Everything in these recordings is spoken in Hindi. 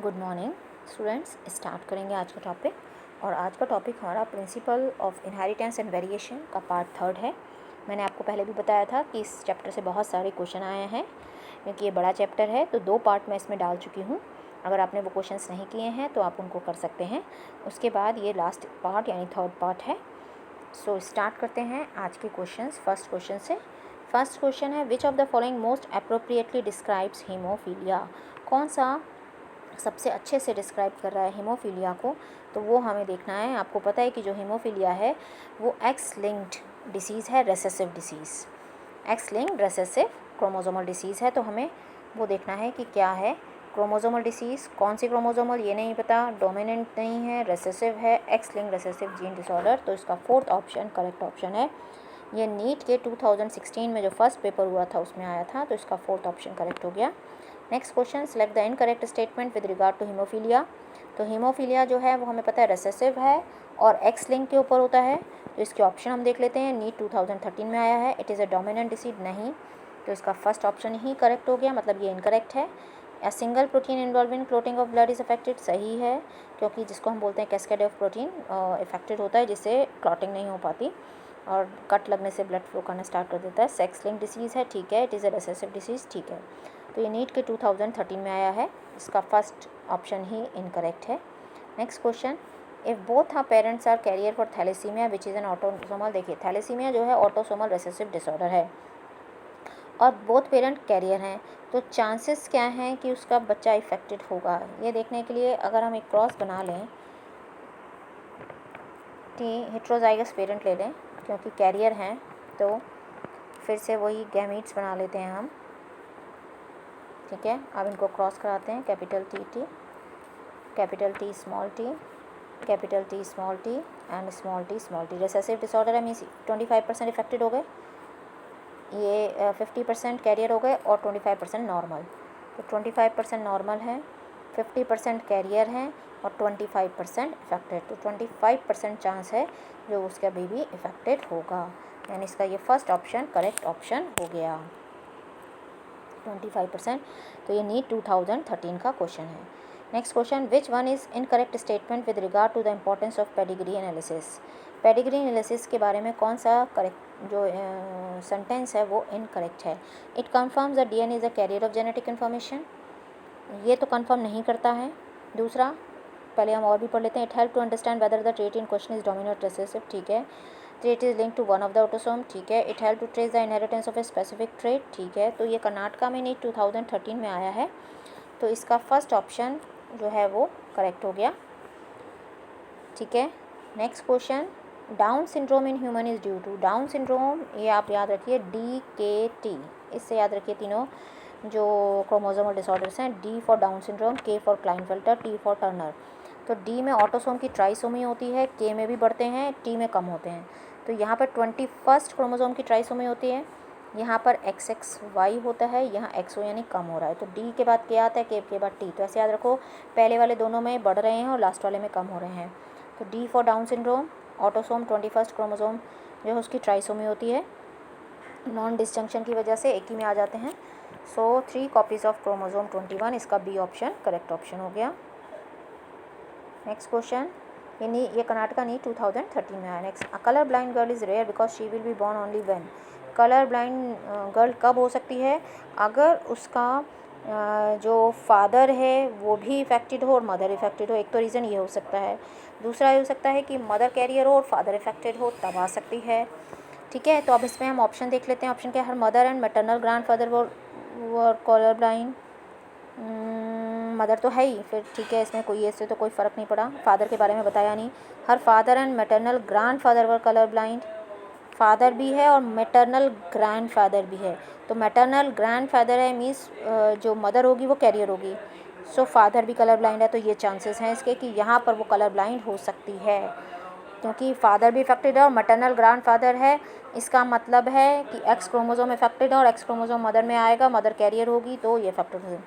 Good morning students. स्टार्ट करेंगे आज का टॉपिक। और आज का टॉपिक हमारा principle of inheritance and variation का पार्ट 3 है। मैंने आपको पहले भी बताया था कि इस चैप्टर से बहुत सारे क्वेश्चन आए हैं, क्योंकि ये बड़ा चैप्टर है तो 2 पार्ट मैं इसमें डाल चुकी हूँ। अगर आपने वो क्वेश्चंस नहीं किए हैं तो आप उनको कर सकते हैं। उसके बाद ये लास्ट पार्ट यानी 3rd पार्ट है। सो स्टार्ट करते हैं आज के क्वेश्चंस। फर्स्ट क्वेश्चन से। फर्स्ट क्वेश्चन है, which of the following most appropriately describes haemophilia. कौन सा सबसे अच्छे से डिस्क्राइब कर रहा है हीमोफीलिया को, तो वो हमें देखना है। आपको पता है कि जो हीमोफीलिया है वो एक्स लिंक्ड डिसीज़ है, recessive disease, x linked recessive chromosomal disease है। तो हमें वो देखना है कि क्या है क्रोमोसोमल डिसीज़, कौन सी क्रोमोसोमल ये नहीं पता, डोमिनेंट नहीं है, रेसेसिव है, x linked recessive gene disorder. तो इसका 4th ऑप्शन करेक्ट ऑप्शन है। ये नीट के 2016 में जो फर्स्ट पेपर हुआ था उसमें आया था, तो इसका 4th ऑप्शन करेक्ट हो गया। Next question, select the incorrect statement with regard to haemophilia. तो हीमोफीलिया जो है वो हमें पता है रेसेसिव है और एक्स लिंक के ऊपर होता है। तो इसके ऑप्शन हम देख लेते हैं। नीट 2013 में आया है। It is a dominant disease, नहीं। तो इसका फर्स्ट ऑप्शन ही करेक्ट हो गया, मतलब ये इनकरेक्ट है। A single protein involve in clotting of blood is affected, सही है, क्योंकि जिसको हम बोलते हैं कैस्केड ऑफ प्रोटीन इफेक्टेड होता है, जिससे क्लॉटिंग नहीं हो पाती और कट लगने से ब्लड फ्लो करना स्टार्ट कर देता है। सेक्स लिंक डिसीज़ है, ठीक है। It is a recessive disease, ठीक है। तो ये नीट के 2013 में आया है। इसका फर्स्ट ऑप्शन ही इनकरेक्ट है। Next question, if both are parents are carrier for thalassaemia which is an autosomal. देखिए थैलेसीमिया जो है ऑटोसोमल रेसेसिव डिसऑर्डर है और बोथ पेरेंट कैरियर हैं, तो चांसेस क्या हैं कि उसका बच्चा इफेक्टेड होगा, ये देखने के लिए अगर हम एक क्रॉस बना लें, टी हेट्रोजाइगस पेरेंट ले लें, क्योंकि कैरियर हैं, तो फिर से वही गैमीट्स बना लेते हैं हम, ठीक है। अब इनको क्रॉस कराते हैं, capital T T, capital T small T, capital T small T and small T small T. Recessive disorder है, मीन्स 25% इफेक्टेड हो गए, ये 50% कैरियर हो गए और 25% नॉर्मल। तो 25% नॉर्मल है, 50% कैरियर हैं और 25% इफेक्टेड। तो 25% चांस है जो उसका बेबी इफेक्टेड होगा, यानी इसका ये फर्स्ट ऑप्शन करेक्ट ऑप्शन हो गया, 25%। तो ये नीट 2013 का क्वेश्चन है। Next question, which one is incorrect statement with regard to the importance of pedigree analysis. Pedigree analysis के बारे में कौन सा करेक्ट जो सेंटेंस है वो इनकरेक्ट है। It confirms the DNA is a carrier of genetic information, ये तो कन्फर्म नहीं करता है। दूसरा, पहले हम और भी पढ़ लेते हैं। It help to understand whether the trait in question is dominant recessive, ठीक है। Trait is link to one of the autosome, ठीक है। It help to trace the inheritance of a specific trait, ठीक है। तो ये कर्नाटका में नीट 2013 में आया है, तो इसका फर्स्ट ऑप्शन जो है वो करेक्ट हो गया, ठीक है। Next question, Down syndrome in human is due to. Down syndrome ये आप याद रखिए, DKT, इससे याद रखिए तीनों जो क्रोमोसोमल डिसऑर्डर्स हैं। D for down syndrome, K for Klinefelter, T for Turner. तो D में ऑटोसोम की ट्राइसोमी होती है, K में भी बढ़ते हैं, T में कम होते हैं। तो यहाँ पर 21st क्रोमोसोम की ट्राइसोमी होती है, यहाँ पर XXY होता है, यहाँ XO यानी कम हो रहा है। तो D के बाद K आता है, K के बाद T। तो ऐसे याद रखो, पहले वाले दोनों में बढ़ रहे हैं और लास्ट वाले में कम हो रहे हैं। तो D for down syndrome, autosome 21st chromosome जो है उसकी ट्राइसोमी होती है, नॉन डिसजंक्शन की वजह से एक ही में आ जाते हैं। सो 3 कॉपीज़ ऑफ क्रोमोसोम 21, इसका बी ऑप्शन करेक्ट ऑप्शन हो गया। नेक्स्ट क्वेश्चन, ये कर्नाटका नीट 2013 में आया। Next, a colour blind girl is rare because she will be born only when. Colour blind girl कब हो सकती है, अगर उसका जो फादर है वो भी इफेक्टेड हो और मदर इफेक्टेड हो। एक तो रीज़न ये हो सकता है। दूसरा ये हो सकता है कि मदर कैरियर हो और फादर इफेक्टेड हो, तब आ सकती है, ठीक है। तो अब इसमें हम ऑप्शन देख लेते हैं। ऑप्शन क्या है, her mother and maternal grand father वो कलर ब्लाइंड। मदर तो है ही, फिर ठीक है, इसमें कोई ऐसे तो कोई फ़र्क नहीं पड़ा, फादर के बारे में बताया नहीं। Her father and maternal grand father were colour blind, father भी है और मैटरनल ग्रैंड फादर भी है। तो मैटरनल ग्रैंड फादर है, मीन्स जो मदर होगी वो कैरियर होगी, सो फादर भी कलर ब्लाइंड है। तो ये चांसेस हैं इसके कि यहाँ पर वो कलर ब्लाइंड हो सकती है, क्योंकि फादर भी इफेक्टेड है और मैटरनल ग्रैंड फादर है। इसका मतलब है कि एक्स क्रोमोसोम इफेक्टेड है और एक्स क्रोमोसोम मदर में आएगा, मदर कैरियर होगी, तो ये इफेक्टेड होगी।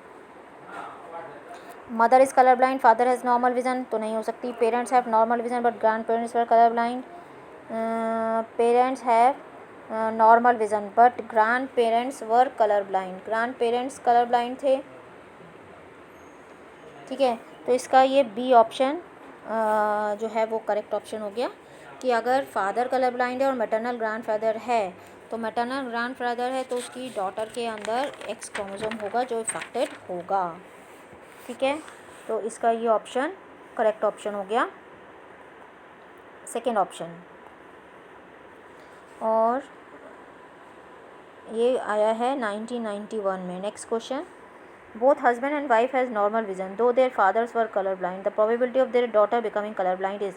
Mother is colour blind, father has normal vision, तो नहीं हो सकती। Parents have normal vision but grand parents were colour blind. Parents have normal vision but grand parents were colour blind, grand parents colour blind थे, ठीक है, तो इसका ये बी ऑप्शन जो है वो करेक्ट ऑप्शन हो गया कि अगर फादर कलर ब्लाइंड है और मैटरनल ग्रैंडफादर है, तो मैटरनल ग्रैंडफादर है तो उसकी डॉटर के अंदर एक्स क्रोमोसोम होगा जो इफेक्टेड होगा। ठीक है, तो इसका ये ऑप्शन करेक्ट ऑप्शन हो गया, सेकेंड ऑप्शन। और ये आया है 1991 में। Next question, both husband and wife has normal vision though their fathers were colour blind, the probability of their daughter becoming colour blind is.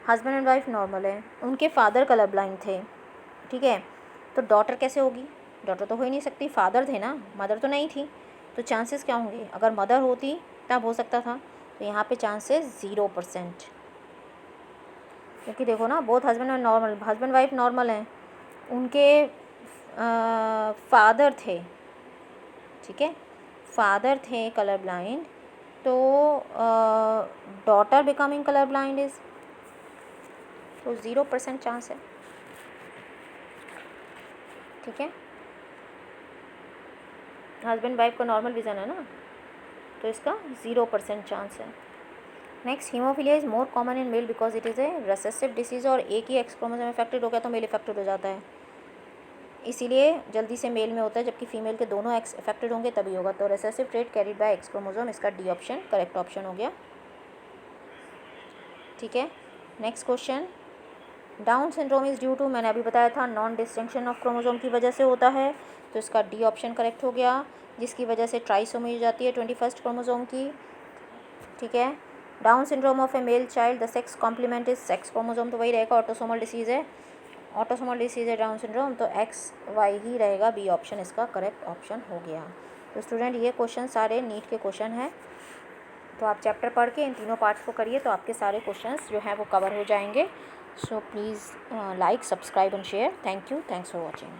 Husband and wife normal है, उनके फादर कलर ब्लाइंड थे, ठीक है, तो डॉटर कैसे होगी? डॉटर तो हो ही नहीं सकती, फादर थे ना, मदर तो नहीं थी, तो चांसेस क्या होंगे? अगर मदर होती तब हो सकता था, तो यहाँ पे चांसेस 0%, क्योंकि देखो ना, both husband and normal, husband wife normal हैं, उनके फादर थे, ठीक है, फादर थे कलर ब्लाइंड, तो daughter becoming colour blind is, तो 0% चांस है। ठीक है, हस्बैंड वाइफ का नॉर्मल विज़न है ना, तो इसका 0% चांस है। Next, haemophilia is more common in male because it is a recessive disease, और एक ही एक्स क्रोमोसोम इफेक्टेड हो गया तो मेल इफेक्टेड हो जाता है, इसीलिए जल्दी से मेल में होता है, जबकि फीमेल के दोनों एक्स इफेक्टेड होंगे तभी होगा। तो recessive trait carried by X chromosome, इसका डी ऑप्शन करेक्ट ऑप्शन हो गया। ठीक है, next question, Down syndrome is due to, मैंने अभी बताया था नॉन डिस्टिंक्शन ऑफ क्रोमोसोम की वजह से होता है, तो इसका डी ऑप्शन करेक्ट हो गया, जिसकी वजह से ट्राइसोमी हो जाती है 21st क्रोमोसोम की। ठीक है, Down syndrome of a male child, the sex complement is sex chromosome, तो वही रहेगा, ऑटोसोमल डिसीज़ है, ऑटोसोमल डिसीज़ है डाउन सिंड्रोम, तो XY ही रहेगा, बी ऑप्शन इसका करेक्ट ऑप्शन हो गया। तो स्टूडेंट, ये क्वेश्चन सारे नीट के क्वेश्चन हैं, तो आप चैप्टर पढ़ के इन तीनों पार्ट्स को करिए, तो आपके सारे क्वेश्चंस जो हैं वो कवर हो जाएंगे। So please like, subscribe and share. Thank you, thanks for watching.